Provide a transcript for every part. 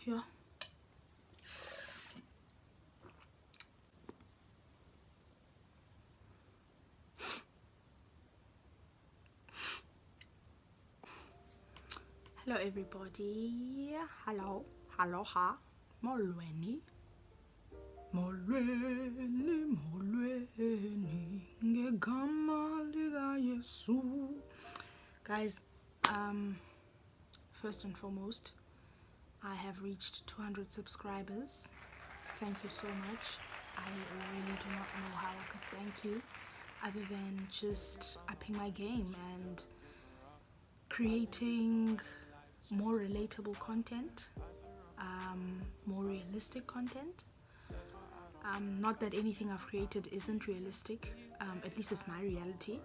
yeah. Hello everybody. Hello. Ha. Molweni. Ngegama lika Yesu. Guys, first and foremost, I have reached 200 subscribers. Thank you so much. I really do not know how I could thank you other than just upping my game and creating more relatable content, more realistic content. Not that anything I've created isn't realistic, at least it's my reality.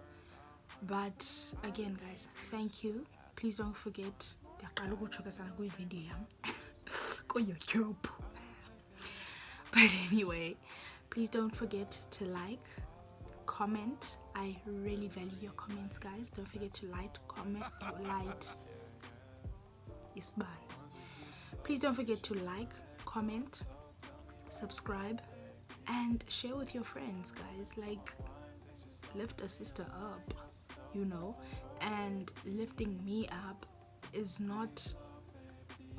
But again, guys, thank you. Please don't forget. But anyway, please don't forget to like, comment. I really value your comments, guys. Don't forget to Please don't forget to like, comment, subscribe, and share with your friends, guys. Like, lift a sister up, and lifting me up is not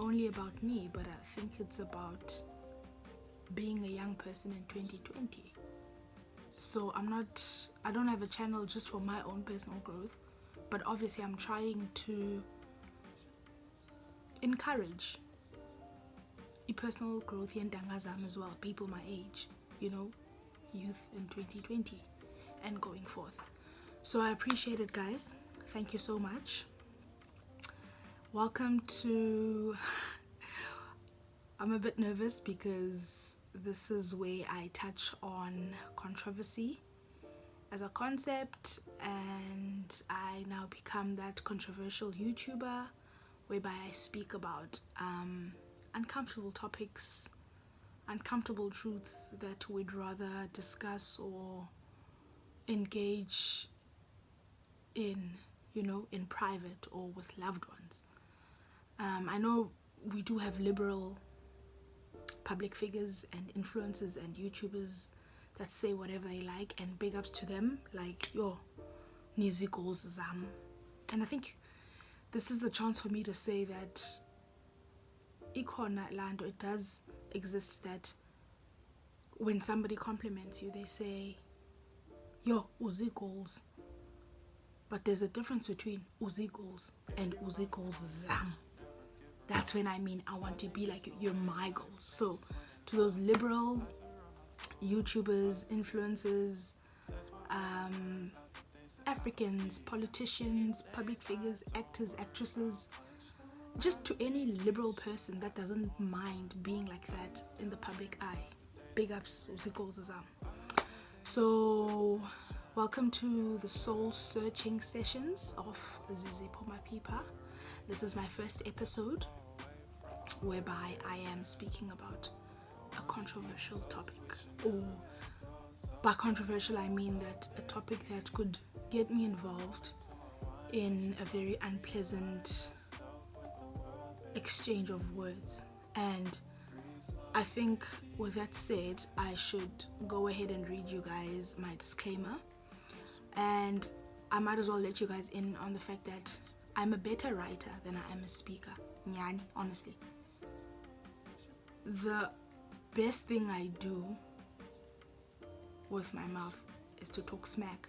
only about me, but I think it's about being a young person in 2020. So I don't have a channel just for my own personal growth, but obviously I'm trying to encourage personal growth in Dangazam as well, people my age, youth in 2020 and going forth. So I appreciate it, guys. Thank you so much. Welcome to I'm a bit nervous because this is where I touch on controversy as a concept, and I now become that controversial YouTuber whereby I speak about uncomfortable topics, uncomfortable truths that we'd rather discuss or engage in, in private or with loved ones. I know we do have liberal public figures and influencers and YouTubers that say whatever they like, and big ups to them, like Zizipo Mapipa'S. And I think this is the chance for me to say that it does exist, that when somebody compliments you, they say, yo, uzi goals. But there's a difference between uzi goals and uzi goals zam. That's when I mean I want to be like you. You're my goals. So to those liberal YouTubers, influencers, Africans, politicians, public figures, actors, actresses, just to any liberal person that doesn't mind being like that in the public eye, big ups, zam. So welcome to the soul searching sessions of Zizipo Mapipa'S. This is my first episode whereby I am speaking about a controversial topic, or by controversial I mean that a topic that could get me involved in a very unpleasant exchange of words. And I think with that said, I should go ahead and read you guys my disclaimer, and I might as well let you guys in on the fact that I'm a better writer than I am a speaker. Nyani, honestly. The best thing I do with my mouth is to talk smack.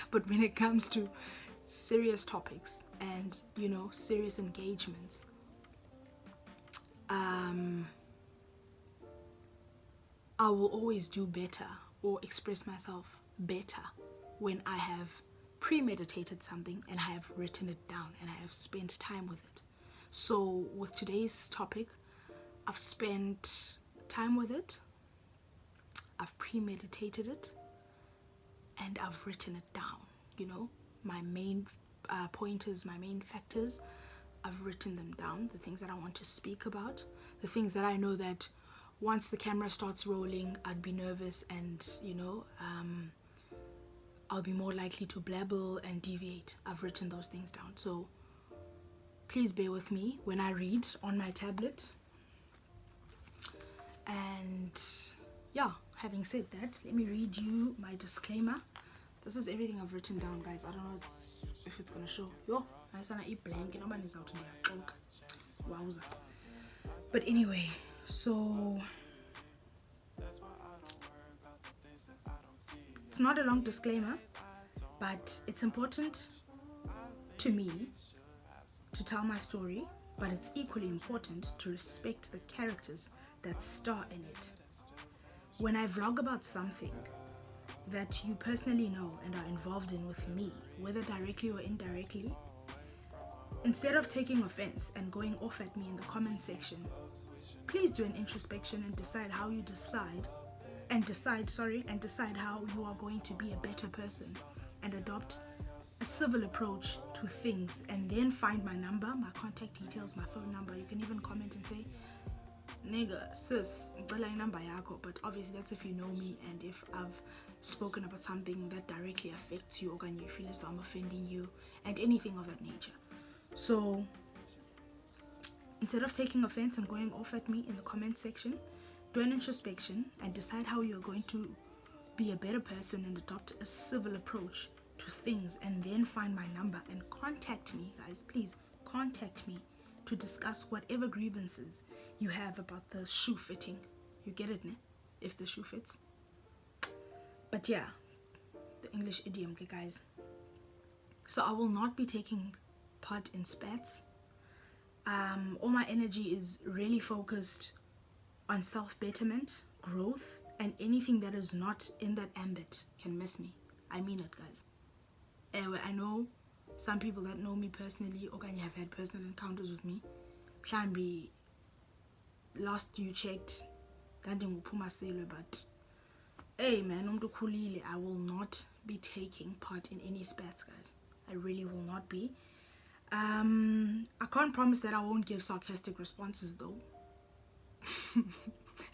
But when it comes to serious topics and, serious engagements, I will always do better or express myself better when I have premeditated something and I have written it down and I have spent time with it. So with today's topic, I've spent time with it, I've premeditated it, and I've written it down. My main pointers, my main factors, I've written them down, the things that I want to speak about, the things that I know that once the camera starts rolling, I'd be nervous and, I'll be more likely to blabble and deviate. I've written those things down. So please bear with me when I read on my tablet. And yeah, having said that, let me read you my disclaimer. This is everything I've written down, guys. I don't know if it's gonna show. Yo, I said I eat blank. Nobody's out in there. Wowza. But anyway, so it's not a long disclaimer, but it's important to me to tell my story, but it's equally important to respect the characters that star in it. When I vlog about something that you personally know and are involved in with me, whether directly or indirectly, instead of taking offense and going off at me in the comment section, please do an introspection and decide how you decide how you are going to be a better person and adopt a civil approach to things, and then find my number, my contact details, my phone number. You can even comment and say, nigga, sis, ngicela number yakho. But obviously that's if you know me and if I've spoken about something that directly affects you, or you feel as though I'm offending you, and anything of that nature. So instead of taking offense and going off at me in the comment section, do an introspection and decide how you're going to be a better person and adopt a civil approach to things, and then find my number and contact me, guys. Please contact me to discuss whatever grievances you have about the shoe fitting. You get it, ne? If the shoe fits. But yeah, the English idiom, guys. So I will not be taking part in spats. All my energy is really focused on self-betterment, growth, and anything that is not in that ambit can miss me. I mean it, guys. I know some people that know me personally or can have had personal encounters with me. Mhlambi, last you checked, but hey man, I will not be taking part in any spats, guys. I really will not be. I can't promise that I won't give sarcastic responses though.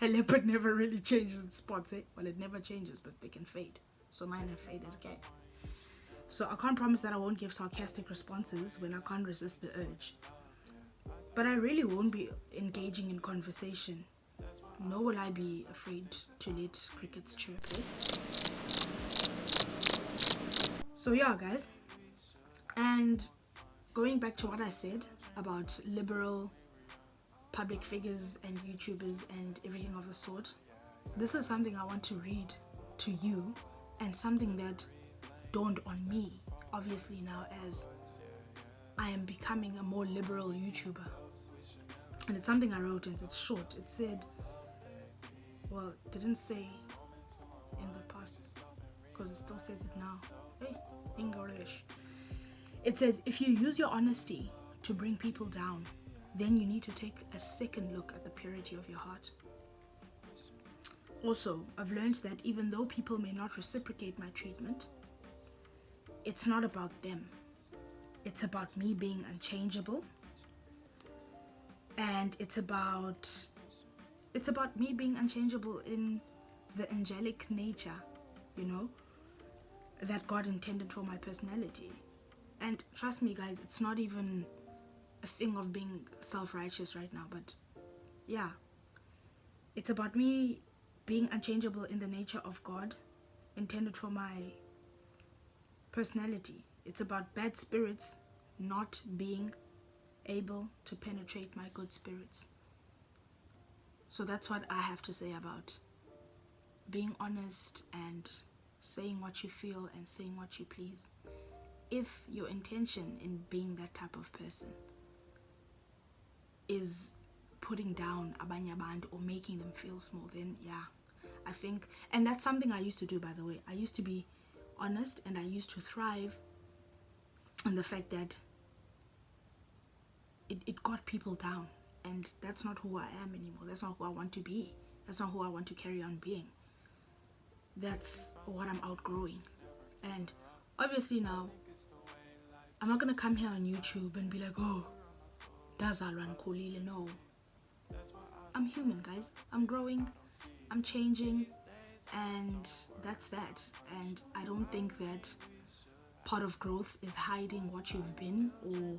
A leopard never really changes its spots, eh? Well, it never changes, but they can fade. So mine have faded, okay? So I can't promise that I won't give sarcastic responses when I can't resist the urge. But I really won't be engaging in conversation. Nor will I be afraid to let crickets chirp. So yeah, guys. And going back to what I said about liberal public figures and YouTubers and everything of the sort, this is something I want to read to you, and something that dawned on me, obviously, now as I am becoming a more liberal YouTuber. And it's something I wrote, and it's short. It said, well, it didn't say in the past, because it still says it now. Hey, English. It says, if you use your honesty to bring people down, then you need to take a second look at the purity of your heart. Also, I've learned that even though people may not reciprocate my treatment, it's not about them. It's about me being unchangeable. And it's about me being unchangeable in the angelic nature, you know, that God intended for my personality. And trust me, guys, it's not even a thing of being self-righteous right now, but yeah, it's about me being unchangeable in the nature of God intended for my personality. It's about bad spirits not being able to penetrate my good spirits. So that's what I have to say about being honest and saying what you feel and saying what you please. If your intention in being that type of person is putting down abanye abantu or making them feel small, then yeah, I think, and that's something I used to do, by the way. I used to be honest, and I used to thrive in the fact that it got people down, and that's not who I am anymore. That's not who I want to be. That's not who I want to carry on being. That's what I'm outgrowing. And obviously now, I'm not gonna come here on YouTube and be like, oh, does I run Kolile? No. I'm human, guys. I'm growing, I'm changing, and that's that. And I don't think that part of growth is hiding what you've been or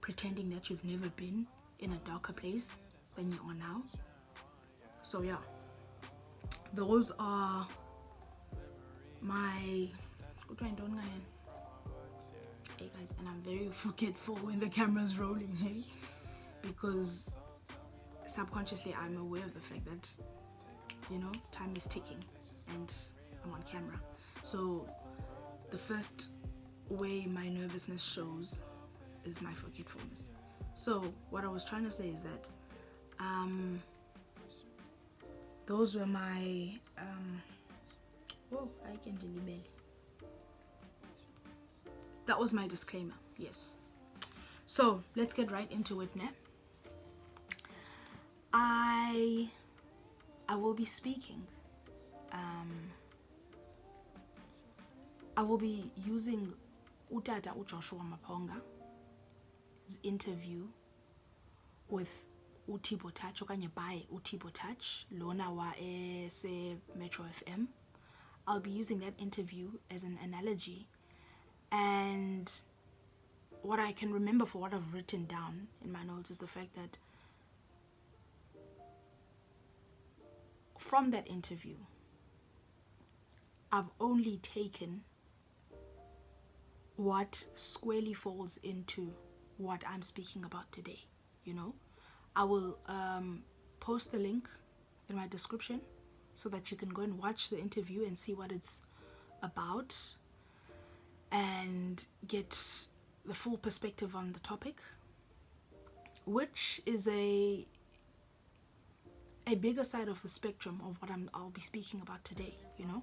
pretending that you've never been in a darker place than you are now. So yeah, those are my hey guys, and I'm very forgetful when the camera's rolling, hey, because subconsciously I'm aware of the fact that, you know, time is ticking and I'm on camera. So the first way my nervousness shows is my forgetfulness. So what I was trying to say is that those were my I can deliver. That was my disclaimer, yes. So let's get right into it now. I will be speaking. I will be using Utata Joshua Maponga's interview with Zizipo Touch okanye by Zizipo Touch lona wa se Metro FM. I'll be using that interview as an analogy, and what I can remember for what I've written down in my notes is the fact that from that interview I've only taken what squarely falls into what I'm speaking about today. You know, I will post the link in my description so that you can go and watch the interview and see what it's about and get the full perspective on the topic, which is a bigger side of the spectrum of what I'll be speaking about today, you know,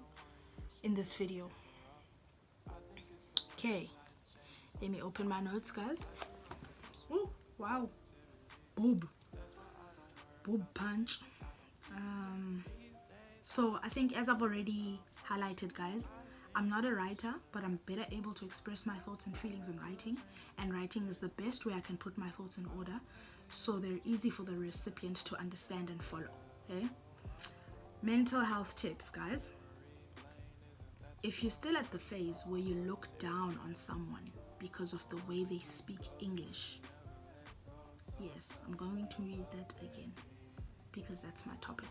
in this video. Okay, let me open my notes, guys. Oh, wow. Boob punch. So I think, as I've already highlighted, guys, I'm not a writer, but I'm better able to express my thoughts and feelings in writing, and writing is the best way I can put my thoughts in order so they're easy for the recipient to understand and follow. Okay? Mental health tip, guys. If you're still at the phase where you look down on someone because of the way they speak English, yes, I'm going to read that again because that's my topic.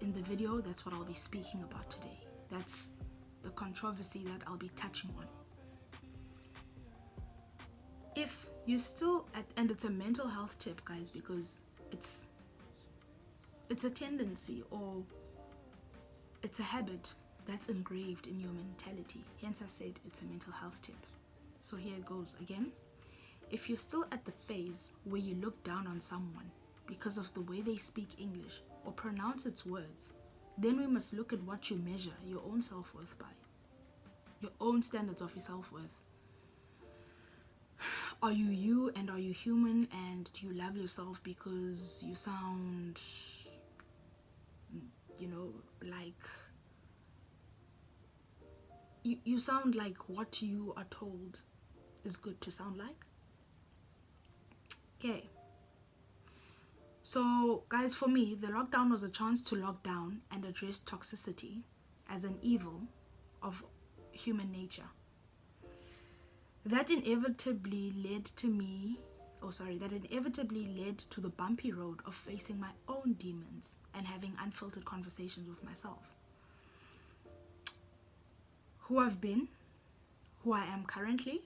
In the video, that's what I'll be speaking about today. That's the controversy that I'll be touching on. If you're still and it's a mental health tip, guys, because it's a tendency or it's a habit that's engraved in your mentality. Hence I said it's a mental health tip. So here it goes again. If you're still at the phase where you look down on someone because of the way they speak English or pronounce its words, then we must look at what you measure your own self-worth by. Your own standards of your self-worth. Are you you, and are you human, and do you love yourself because you sound, you know, like you sound like what you are told is good to sound like? Okay. So, guys, for me, the lockdown was a chance to lock down and address toxicity as an evil of human nature. That inevitably led to the bumpy road of facing my own demons and having unfiltered conversations with myself. Who I've been, who I am currently,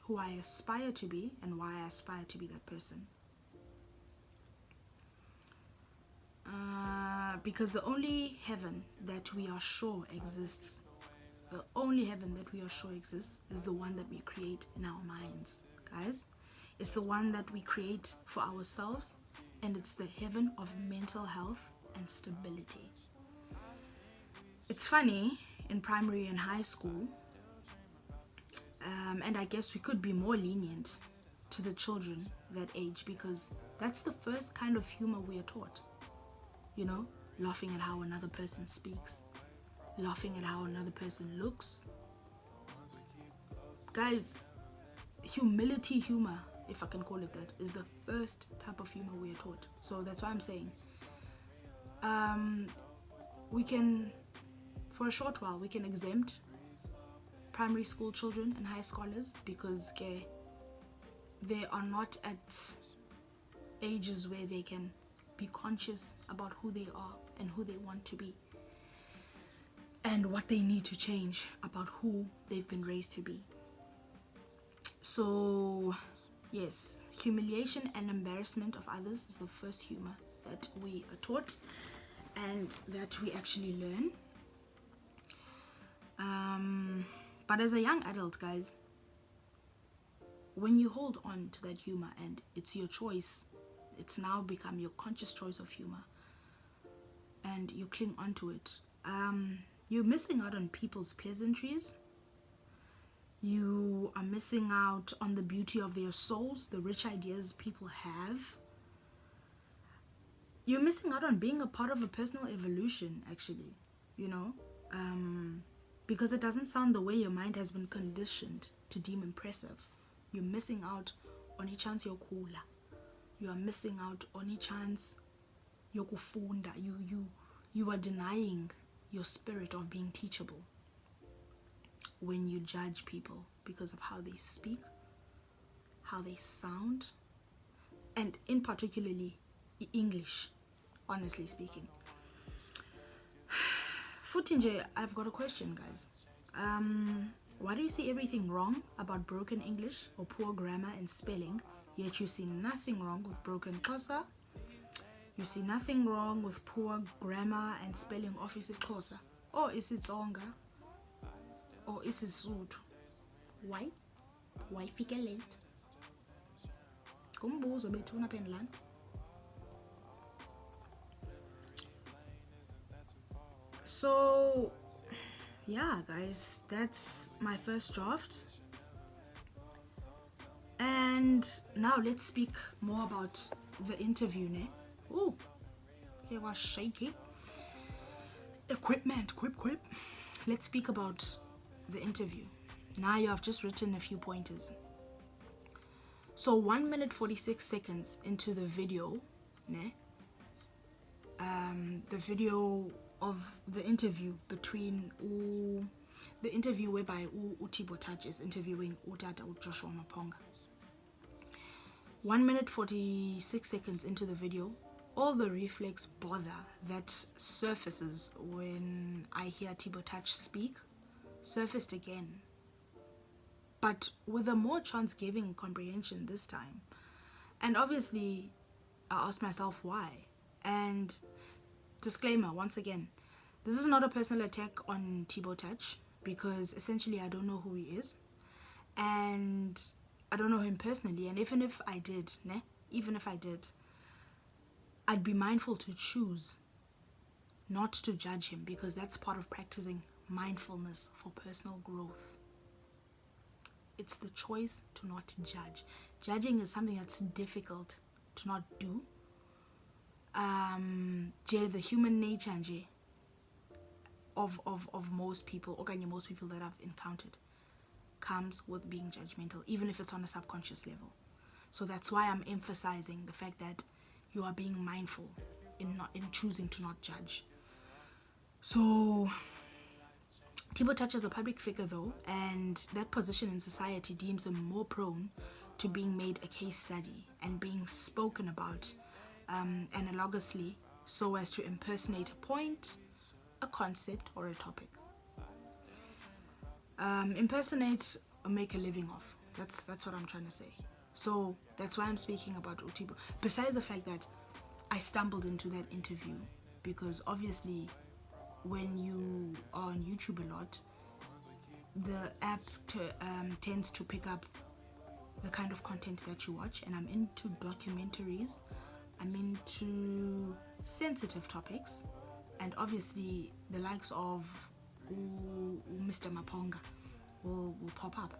who I aspire to be, and why I aspire to be that person. Because the only heaven that we are sure exists, is the one that we create in our minds, guys. It's the one that we create for ourselves, and it's the heaven of mental health and stability. It's funny, in primary and high school, and I guess we could be more lenient to the children that age, because that's the first kind of humor we are taught. You know, laughing at how another person speaks, laughing at how another person looks. Guys, humility humor, if I can call it that, is the first type of humor we are taught. So that's why I'm saying we can, for a short while, we can exempt primary school children and high scholars, because they are not at ages where they can be conscious about who they are and who they want to be and what they need to change about who they've been raised to be. So yes, humiliation and embarrassment of others is the first humor that we are taught and that we actually learn. But as a young adult, guys, when you hold on to that humor and it's your choice, it's now become your conscious choice of humor, and you cling onto it, you're missing out on people's pleasantries. You are missing out on the beauty of their souls, the rich ideas people have. You're missing out on being a part of a personal evolution, actually, you know, because it doesn't sound the way your mind has been conditioned to deem impressive. You're missing out on a chance yokula. You are missing out on a chance yokufunda. You are denying your spirit of being teachable when you judge people because of how they speak, how they sound, and in particularly English, honestly speaking. Futinje, I've got a question, guys. Why do you see everything wrong about broken English or poor grammar and spelling, yet you see nothing wrong with broken Xhosa? You see nothing wrong with poor grammar and spelling of isiXhosa, or isiTsonga, or isiSotho. Why? Why fika late? Kumbuzo bethu unaphendulani. So yeah, guys, that's my first draft. And now let's speak more about the interview, ne? Ooh, it was shaky. Equipment, quip. Let's speak about the interview. Now you have just written a few pointers. So 1 minute 46 seconds into the video, ne? The video of the interview between the interview whereby Zizipo Mapipa'S is interviewing Utata Joshua Maponga. 1 minute 46 seconds into the video, all the reflex bother that surfaces when I hear Zizipo Mapipa'S speak surfaced again, but with a more chance-giving comprehension this time. And obviously I asked myself why. And disclaimer, once again, this is not a personal attack on Zizipo Mapipa'S, because essentially I don't know who he is and I don't know him personally, and even if I did, I'd be mindful to choose not to judge him, because that's part of practicing mindfulness for personal growth. It's the choice to not judge. Judging is something that's difficult to not do. The human nature of most people, or most people that I've encountered, comes with being judgmental, even if it's on a subconscious level. So that's why I'm emphasizing the fact that you are being mindful in choosing to not judge. So Zizipo Mapipa'S is a public figure though, and that position in society deems him more prone to being made a case study and being spoken about analogously, so as to impersonate a point, a concept, or a topic. Impersonate or make a living off. That's what I'm trying to say. So that's why I'm speaking about Zizipo. Besides the fact that I stumbled into that interview, because obviously when you are on YouTube a lot, the app tends to pick up the kind of content that you watch, and I'm into documentaries, I'm into sensitive topics, and obviously the likes of Mr. Maponga will pop up,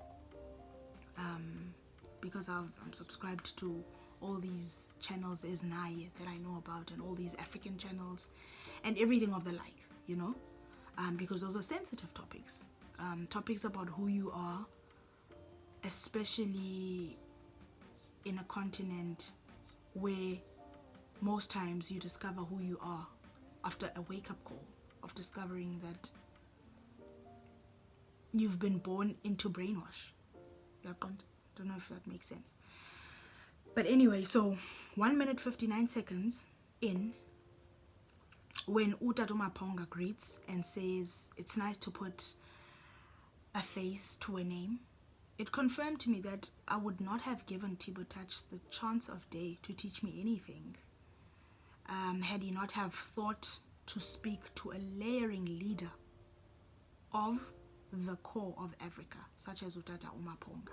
because I'm subscribed to all these channels is Naye that I know about, and all these African channels and everything of the like, you know, because those are sensitive topics, topics about who you are, especially in a continent where most times you discover who you are after a wake-up call of discovering that you've been born into brainwash. Don't know if that makes sense. But anyway, so 1 minute 59 seconds in, when Utatu Maponga greets and says it's nice to put a face to a name, it confirmed to me that I would not have given Thibo Touch the chance of day to teach me anything had he not have thought to speak to a layering leader of the core of Africa, such as Utata Maponga,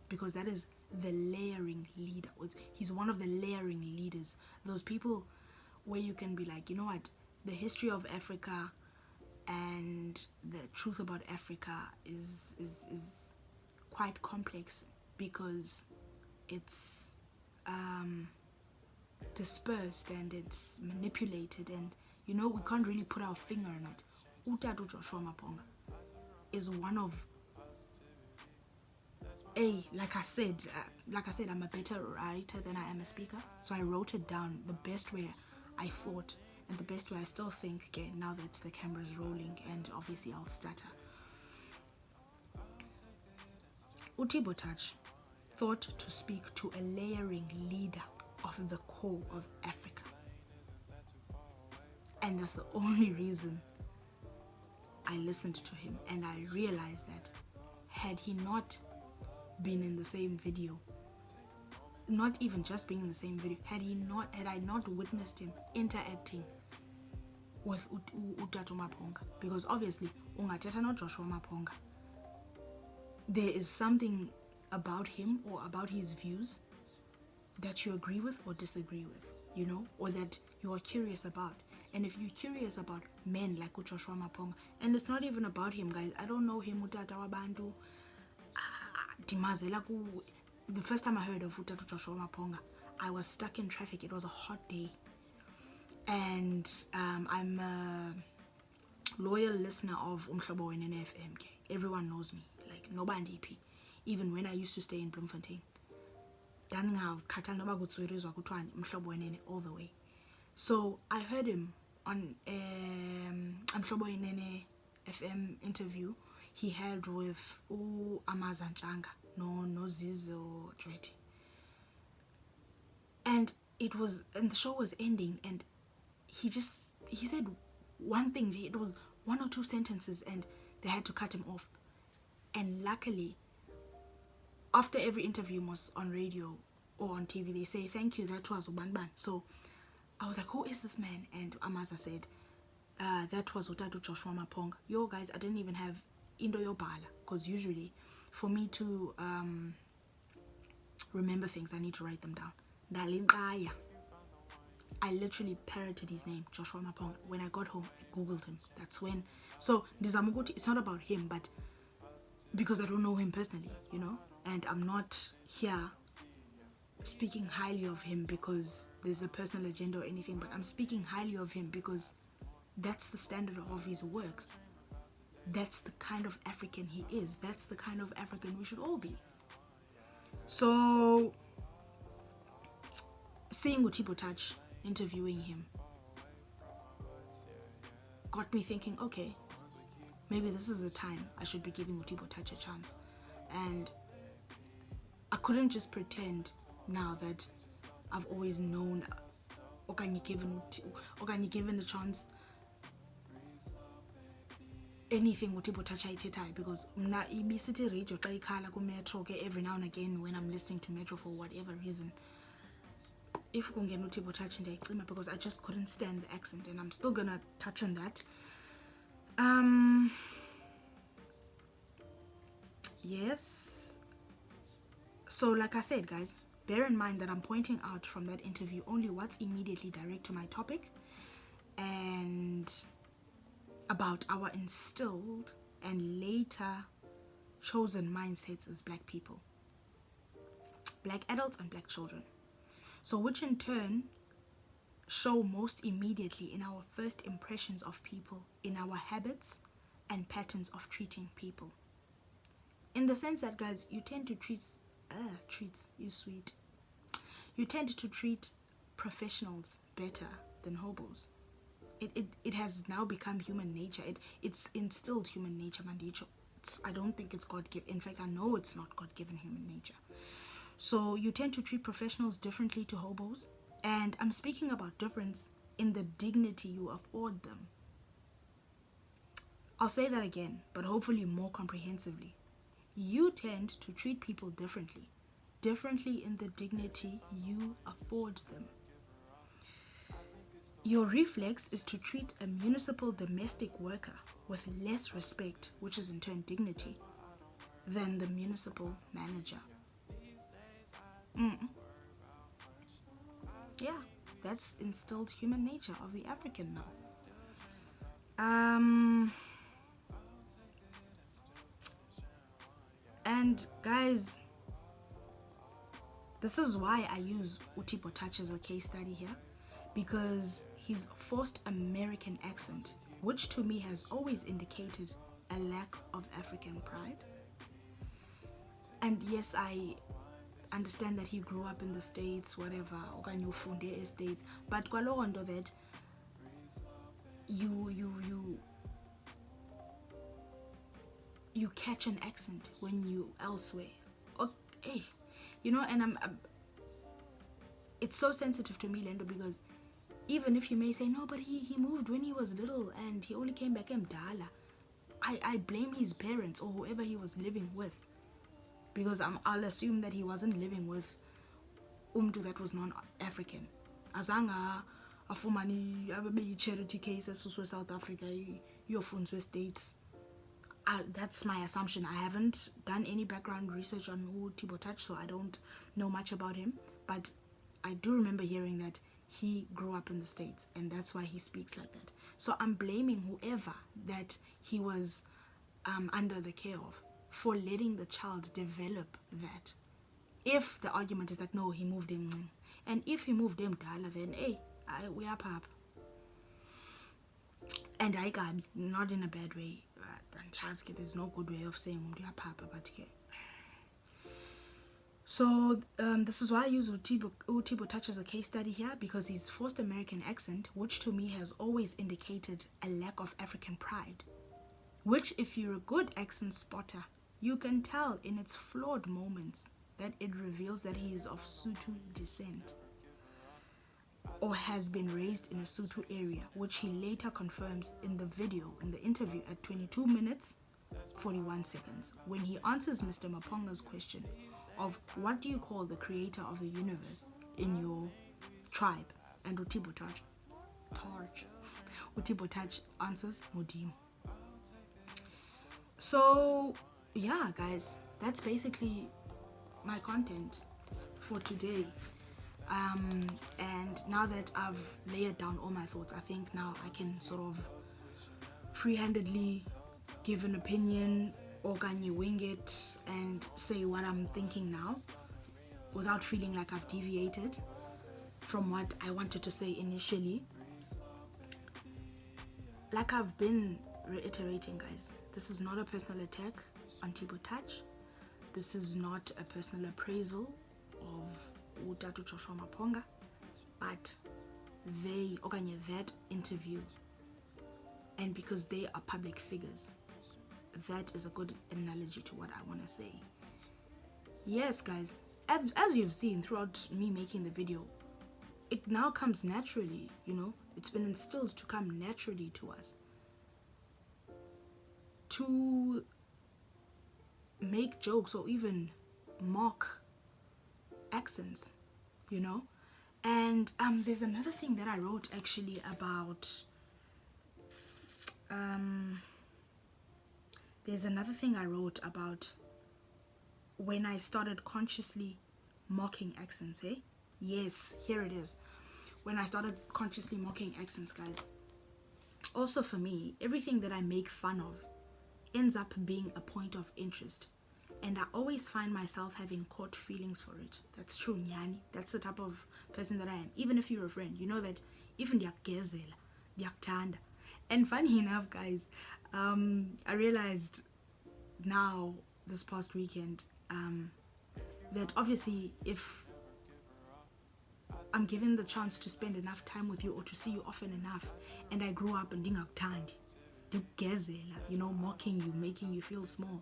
because that is the layering leader. He's one of the layering leaders. Those people where you can be like, you know what, the history of Africa and the truth about Africa is quite complex because it's dispersed and it's manipulated, and you know, we can't really put our finger on it. Utatu Joshua Maponga is one of like I said, I'm a better writer than I am a speaker, so I wrote it down the best way I thought and the best way I still think. Okay, now that the camera's rolling and obviously I'll stutter. Thibo Touch thought to speak to a layering leader of the core of Africa, and that's the only reason I listened to him, and I realized that had he not been in the same video, not even just being in the same video, had I not witnessed him interacting with Utatu Maponga, because obviously ungathetha no Joshua Maponga, there is something about him or about his views that you agree with or disagree with, you know, or that you are curious about. And if you're curious about men like Joshua Maponga, and it's not even about him, guys, I don't know him, Utata Wabantu, the first time I heard of Utatu Joshua Maponga, I was stuck in traffic. It was a hot day, and I'm a loyal listener of Umhlobo Wenene FM. Everyone knows me, like nobody DP, even when I used to stay in Bloemfontein. All the way. So I heard him on Umhlobo Wenene FM interview he had with Amazanchanga, no Zizo Dretti. And the show was ending, and he said one thing, it was 1 or 2 sentences, and they had to cut him off. And luckily, after every interview was on radio or on TV, they say, thank you, that was Ubanban. So I was like, who is this man? And Amaza said, that was Utatu Joshua Maponga. Yo, guys, I didn't even have Indo Yobala, because usually for me to remember things, I need to write them down. Dalinkaya. I literally parroted his name, Joshua Maponga. When I got home, I googled him. That's when. So Ndizamukuti, it's not about him, but because I don't know him personally, you know, and I'm not here speaking highly of him because there's a personal agenda or anything, but I'm speaking highly of him because that's the standard of his work. That's the kind of African he is. That's the kind of African we should all be. So seeing Thibo Touch interviewing him got me thinking, okay, maybe this is the time I should be giving Thibo Touch a chance. And I couldn't just pretend now that I've always known okanye given a chance anything Thibo Touch ayithethayo, because mna ibisithi radio xa ikhala ku-metro ke every now and again when I'm listening to metro for whatever reason, if kungena Thibo Touch ndiyayicima because I just couldn't stand the accent, and I'm still gonna touch on that. Yes, so like I said, guys, bear in mind that I'm pointing out from that interview only what's immediately direct to my topic and about our instilled and later chosen mindsets as black people, black adults and black children. So which in turn show most immediately in our first impressions of people, in our habits and patterns of treating people. In the sense that, guys, you tend to treats is sweet. You tend to treat professionals better than hobos. It has now become human nature. It's instilled human nature, Mandicho. I don't think it's God-given. In fact, I know it's not God-given human nature. So you tend to treat professionals differently to hobos. And I'm speaking about difference in the dignity you afford them. I'll say that again, but hopefully more comprehensively. You tend to treat people differently in the dignity you afford them. Your reflex is to treat a municipal domestic worker with less respect, which is in turn dignity, than the municipal manager. Yeah, that's instilled human nature of the African now. And guys, this is why I use Zizipo Touch as a case study here, because his forced American accent, which to me has always indicated a lack of African pride. And yes, I understand that he grew up in the States, whatever, okanye ufunde estates, but kwaloo nto that you catch an accent when you elsewhere. Okay, you know, and I'm it's so sensitive to me, Lendo, because even if you may say no, but he moved when he was little and he only came back mdala, I blame his parents or whoever he was living with, because I'll assume that he wasn't living with umntu that was non-African. Azanga afumani ababe charity case esuswe South Africa yofunzwe states. That's my assumption. I haven't done any background research on Zizipo Touch, so I don't know much about him, but I do remember hearing that he grew up in the States and that's why he speaks like that. So I'm blaming whoever that he was under the care of for letting the child develop that. If the argument is that no, he moved him, and if he moved him dala, then hey, we are pap. And I got not in a bad way. There's no good way of saying we are papa, but okay. So this is why I use Zizipo Touch as a case study here, because his forced American accent, which to me has always indicated a lack of African pride, which if you're a good accent spotter, you can tell in its flawed moments that it reveals that he is of Sotho descent or has been raised in a Sotho area, which he later confirms in the interview at 22 minutes 41 seconds when he answers Mr. Maponga's question of what do you call the creator of the universe in your tribe, and Zizipo Touch answers Modimo. So yeah, guys, that's basically my content for today. And now that I've layered down all my thoughts, I think now I can sort of free-handedly give an opinion, or can you wing it and say what I'm thinking now without feeling like I've deviated from what I wanted to say initially. Like I've been reiterating, guys, this is not a personal attack on Zizipo Touch. This is not a personal appraisal of Utatu Joshua Maponga, but that interview, and because they are public figures, that is a good analogy to what I want to say. Yes, guys, as you've seen throughout me making the video, it now comes naturally, you know, it's been instilled to come naturally to us to make jokes or even mock accents, you know. And there's another thing that I wrote actually about when I started consciously mocking accents, eh? Yes, here it is. When I started consciously mocking accents, guys. Also for me, everything that I make fun of ends up being a point of interest. And I always find myself having caught feelings for it. That's true, Nyani. That's the type of person that I am. Even if you're a friend, you know that even ndiyakugezela, ndiyakuthanda. And funny enough, guys, I realized now this past weekend that obviously if I'm given the chance to spend enough time with you or to see you often enough, and I grew up and ndingakuthandi, ndikugezela, you know, mocking you, making you feel small,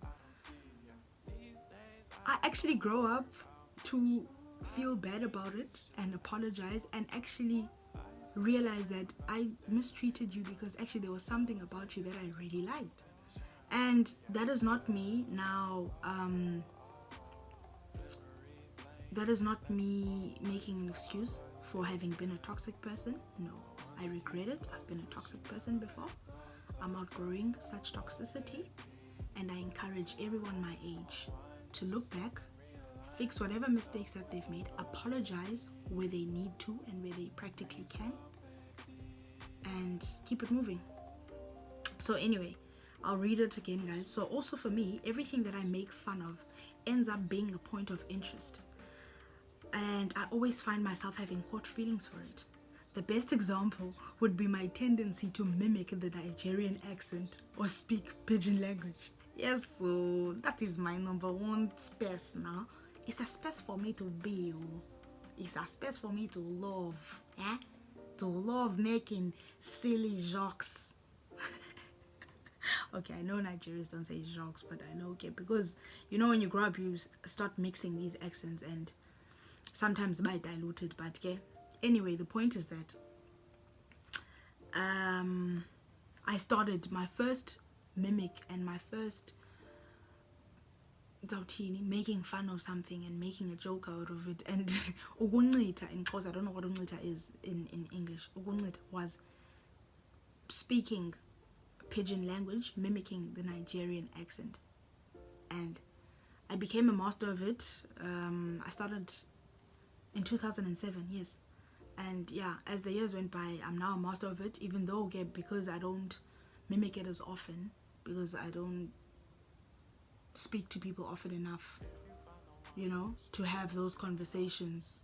I actually grow up to feel bad about it and apologize and actually realize that I mistreated you because actually there was something about you that I really liked. And that is not me now. That is not me making an excuse for having been a toxic person. No, I regret it. I've been a toxic person before. I'm outgrowing such toxicity, and I encourage everyone my age to look back, fix whatever mistakes that they've made, apologize where they need to and where they practically can, and keep it moving. So anyway, I'll read it again, guys. So also for me, everything that I make fun of ends up being a point of interest, and I always find myself having caught feelings for it. The best example would be my tendency to mimic the Nigerian accent or speak pidgin language. Yes, so that is my number one space now. It's a space for me to be. It's a space for me to love. To love making silly jokes. Okay, I know Nigerians don't say jokes, but I know, okay, because you know when you grow up, you start mixing these accents and sometimes by diluted, but okay. Anyway, the point is that I started my first mimic and my first making fun of something and making a joke out of it. And uguncita in Xhosa, I don't know what uguncita is in English. Uguncita was speaking pidgin language, mimicking the Nigerian accent. And I became a master of it. I started in 2007, yes. And yeah, as the years went by, I'm now a master of it, even though, okay, because I don't mimic it as often, because I don't speak to people often enough, you know, to have those conversations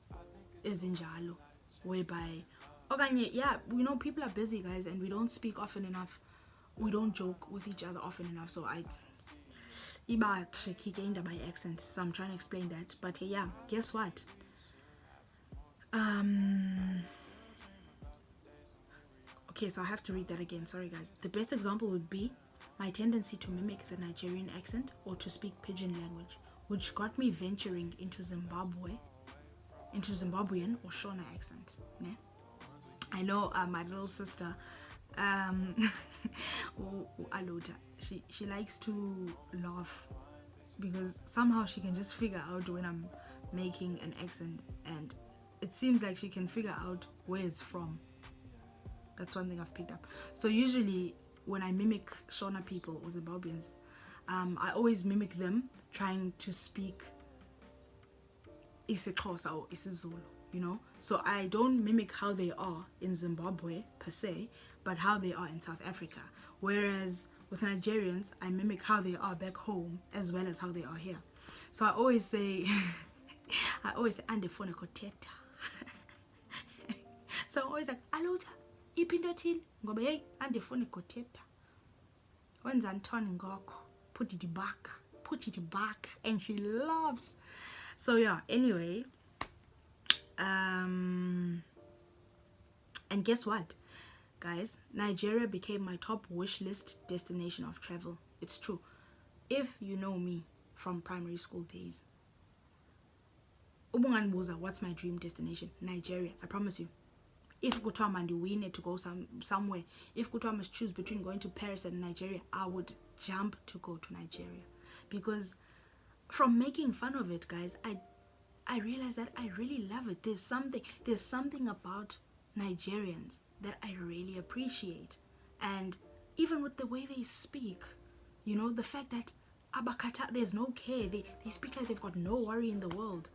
ezinjalo, whereby, okay, yeah, we know people are busy, guys, and we don't speak often enough. We don't joke with each other often enough, so iba tricky by accent, so I'm trying to explain that. But yeah, guess what? Okay, so I have to read that again. Sorry, guys. The best example would be my tendency to mimic the Nigerian accent or to speak pidgin language, which got me venturing into Zimbabwean or Shona accent. Ne? I know my little sister, Alota, she likes to laugh because somehow she can just figure out when I'm making an accent, and it seems like she can figure out where it's from. That's one thing I've picked up. So usually when I mimic Shona people or Zimbabweans, I always mimic them trying to speak isiXhosa or isiZulu, you know. So I don't mimic how they are in Zimbabwe per se, but how they are in South Africa. Whereas with Nigerians, I mimic how they are back home as well as how they are here. So I always say, andifuna kuthetha. So I'm always like, Alota, iphinto ethile ngoba hey andifuni kuthetha. Wenza ntoni ngoko? Put it back, and she loves. So yeah, anyway, and guess what, guys? Nigeria became my top wish list destination of travel. It's true. If you know me from primary school days, ubunganibuza what's my dream destination? Nigeria. I promise you. If kuthiwa mandiwine to go somewhere, if kuthiwa must choose between going to Paris and Nigeria, I would jump to go to Nigeria. Because from making fun of it, guys, I realized that I really love it. There's something about Nigerians that I really appreciate. And even with the way they speak, you know, the fact that abakata, there's no care. They speak like they've got no worry in the world.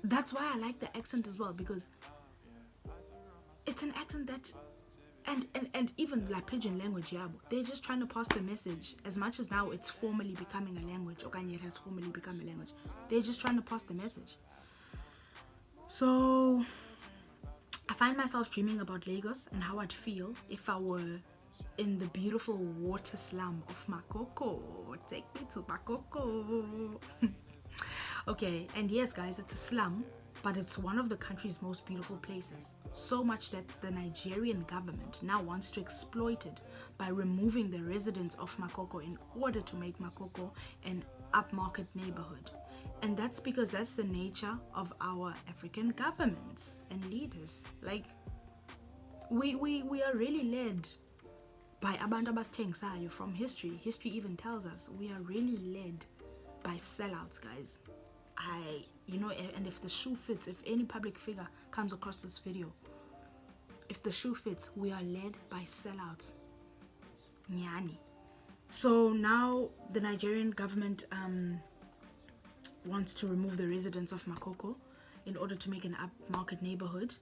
That's why I like the accent as well, because it's an accent that, and even like pidgin language, yeah, they're just trying to pass the message. As much as now it's formally becoming a language, Okanye has formally become a language, they're just trying to pass the message. So I find myself dreaming about Lagos and how I'd feel if I were in the beautiful water slum of Makoko. Take me to Makoko. Okay, and yes, guys, it's a slum, but it's one of the country's most beautiful places. So much that the Nigerian government now wants to exploit it by removing the residents of Makoko in order to make Makoko an upmarket neighborhood. And that's because that's the nature of our African governments and leaders. Like, we are really led by abantu abasithengisayo from history. History even tells us we are really led by sellouts, guys. And if the shoe fits, if any public figure comes across this video, if the shoe fits, we are led by sellouts. Nyani. So now the Nigerian government wants to remove the residents of Makoko in order to make an upmarket neighborhood.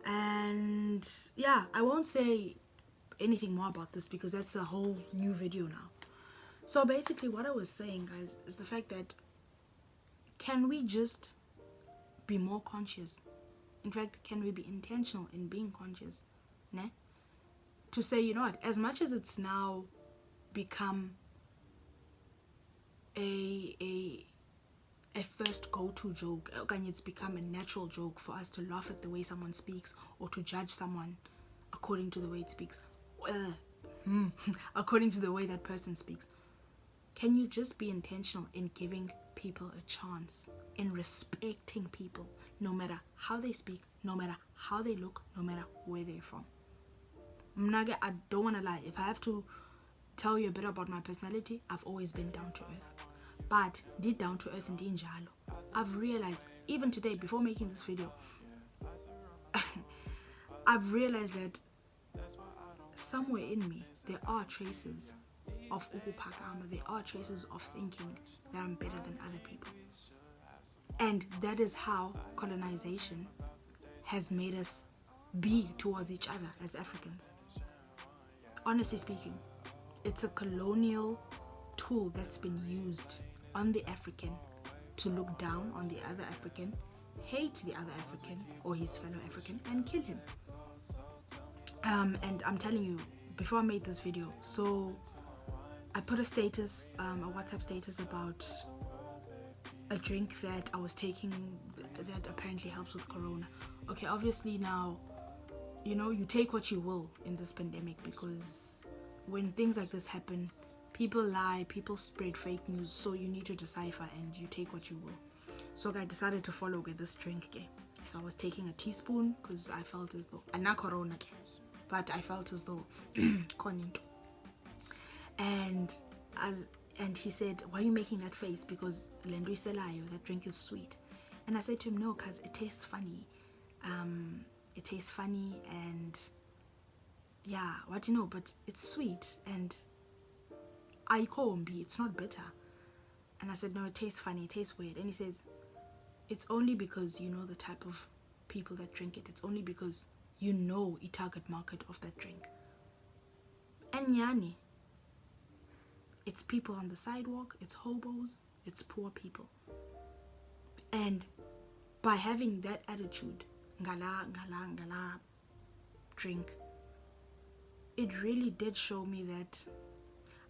And yeah, I won't say anything more about this because that's a whole new video now. So basically what I was saying, guys, is the fact that can we just be more conscious? In fact, can we be intentional in being conscious? Ne? To say, you know what, as much as it's now become a first go-to joke, and it's become a natural joke for us to laugh at the way someone speaks or to judge someone according to the way it speaks, according to the way that person speaks. Can you just be intentional in giving people a chance, in respecting people, no matter how they speak, no matter how they look, no matter where they're from? Mnage, I don't want to lie. If I have to tell you a bit about my personality, I've always been down to earth. But did down to earth and njalo, I've realized, even today, before making this video, I've realized that somewhere in me, there are traces of ukupakama, there are traces of thinking that I'm better than other people. And that is how colonization has made us be towards each other as Africans. Honestly speaking, it's a colonial tool that's been used on the African to look down on the other African, hate the other African or his fellow African, and kill him. And I'm telling you, before I made this video, so I put a status, a WhatsApp status about a drink that I was taking that apparently helps with corona. Okay, obviously now, you know, you take what you will in this pandemic, because when things like this happen, people lie, people spread fake news, so you need to decipher and you take what you will. So I decided to follow with this drink. Okay? So I was taking a teaspoon because I felt as though, not corona, but I felt as though, and he said, why are you making that face? Because Lendri Selayo, that drink is sweet. And I said to him, no, because it tastes funny. It tastes funny, and yeah, what do you know, but it's sweet, and it's not bitter. And I said, no, it tastes funny, it tastes weird. And he says, it's only because you know the type of people that drink it. It's only because you know the target market of that drink. And yani, it's people on the sidewalk, it's hobos, it's poor people. And by having that attitude, ngala drink, it really did show me that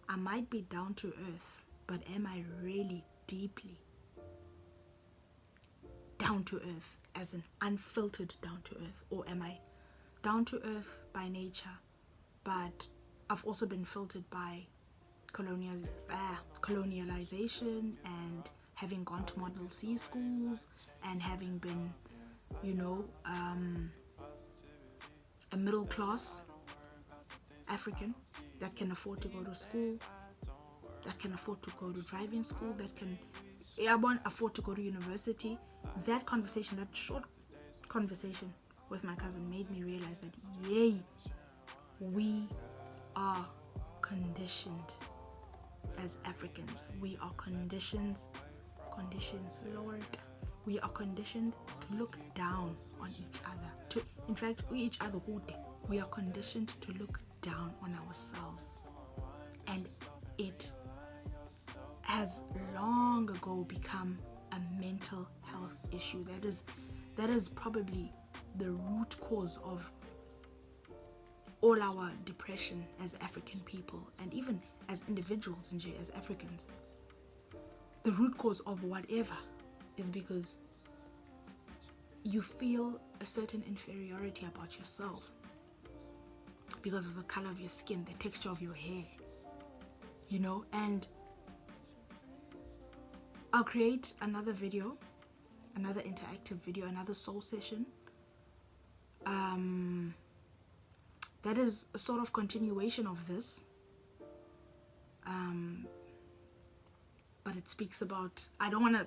I might be down to earth, but am I really deeply down to earth, as in unfiltered down to earth? Or am I down to earth by nature, but I've also been filtered by colonialization, and having gone to Model C schools, and having been, you know, a middle class African that can afford to go to school, that can afford to go to driving school, that can afford to go to university. That conversation, that short conversation with my cousin, made me realize that yay, we are conditioned as Africans. We are conditions, Lord. We are conditioned to look down on each other. In fact, we are conditioned to look down on ourselves. And it has long ago become a mental health issue. That is probably the root cause of all our depression as African people, and even as individuals as Africans. The root cause of whatever is because you feel a certain inferiority about yourself because of the color of your skin, the texture of your hair, you know. And I'll create another video, another interactive video, another soul session. That is a sort of continuation of this. But it speaks about, I don't want to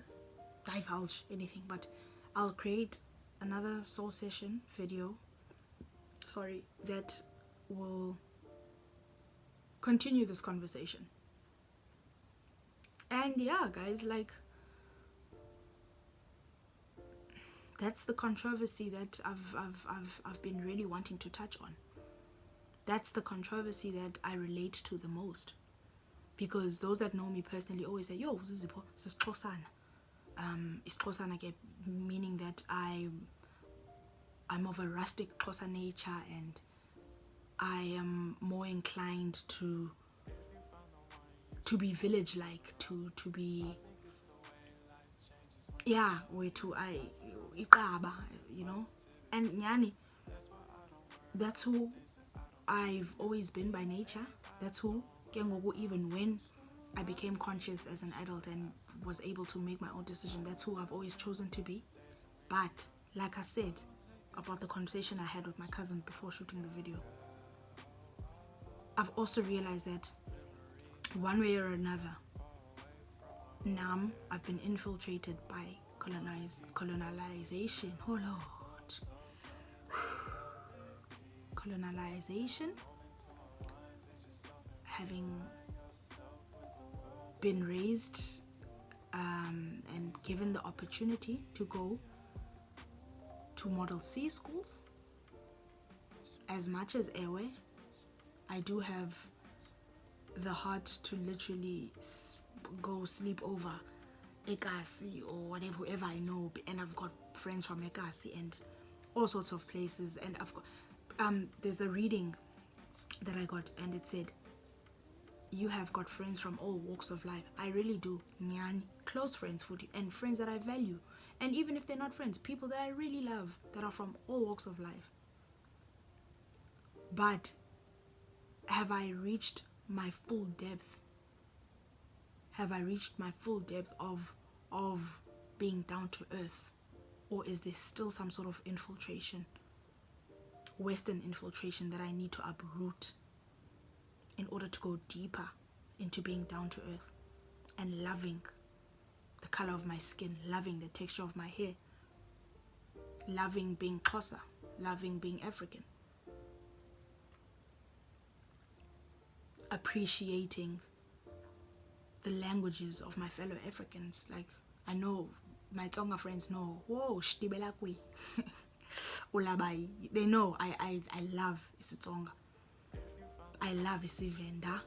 divulge anything, but I'll create another soul session video, that will continue this conversation. And yeah, guys, like, that's the controversy that I've been really wanting to touch on. That's the controversy that I relate to the most, because those that know me personally always say, "Yo, Zizipo, sisixhosana." Isixhosana ke, meaning that I'm of a rustic Xhosa nature, and I am more inclined to be village-like, to be, yeah, way to ikaba, you know. And nyani, that's who I've always been by nature. That's who, even when I became conscious as an adult and was able to make my own decision, that's who I've always chosen to be. But like I said about the conversation I had with my cousin before shooting the video, I've also realized that one way or another, now I've been infiltrated by colonization. Oh Lord. Colonization. Having been raised and given the opportunity to go to Model C schools, as much as Ewe, I do have the heart to literally go sleep over Ekasi or whatever, whoever I know, and I've got friends from Ekasi and all sorts of places. And I've got there's a reading that I got, and it said, you have got friends from all walks of life. I really do. Nyani, close friends, footy, and friends that I value. And even if they're not friends, people that I really love, that are from all walks of life. But have I reached my full depth? Have I reached my full depth of being down to earth? Or is there still some sort of infiltration, Western infiltration, that I need to uproot in order to go deeper into being down to earth and loving the color of my skin, loving the texture of my hair, loving being Xhosa, loving being African, appreciating the languages of my fellow Africans. Like, I know my Tonga friends know, whoa, shtibela kwi. Ulabai. They know I love isiTsonga. I love isivenda.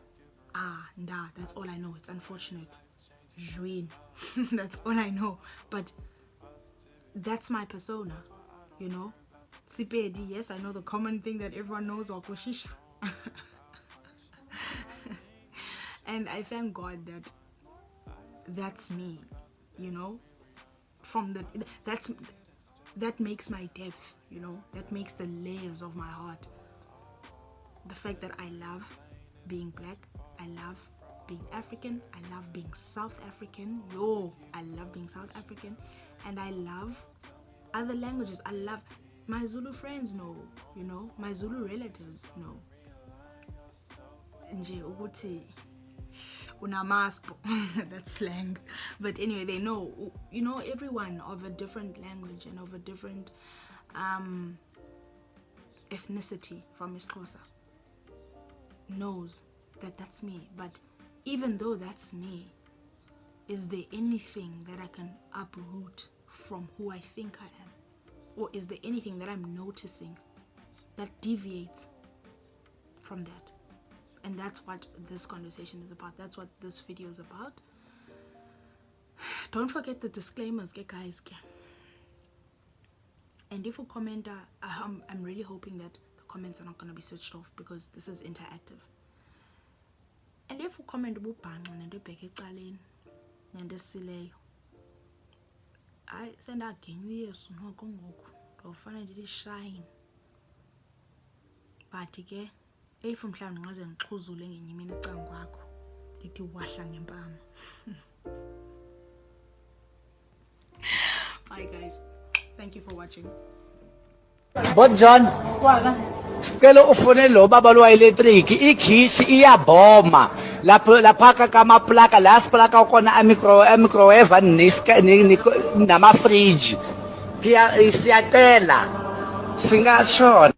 Nda, that's all I know. It's unfortunate. Jwin. That's all I know. But that's my persona, you know. Sipedi, yes, I know the common thing that everyone knows, wakoshisha. And I thank God that that's me, you know. That makes my depth, you know. That makes the layers of my heart. The fact that I love being black, I love being African, I love being South African. I love being South African. And I love other languages. I love my Zulu friends know, you know, my Zulu relatives know. Nje ukuthi unamaspo, that's slang. But anyway, they know, you know, everyone of a different language and of a different ethnicity from isiXhosa knows that that's me. But even though that's me, is there anything that I can uproot from who I think I am? Or is there anything that I'm noticing that deviates from that? And that's what this conversation is about. That's what this video is about. Don't forget the disclaimers, guys. And if you comment, I'm really hoping that the comments are not going to be switched off, because this is interactive. And if you comment I send out yes, no Kongo, finally shine. But again, if I'm trying to ngixhuzule ngenye imini ecango kwakho lithi wahla ngempama. Bye guys. Thank you for watching. But John, sicela ufone lo baba lo electric igisi iyabhoma lapha kamaplaka la siplaka khona microwave nama fridge siyacela singashona.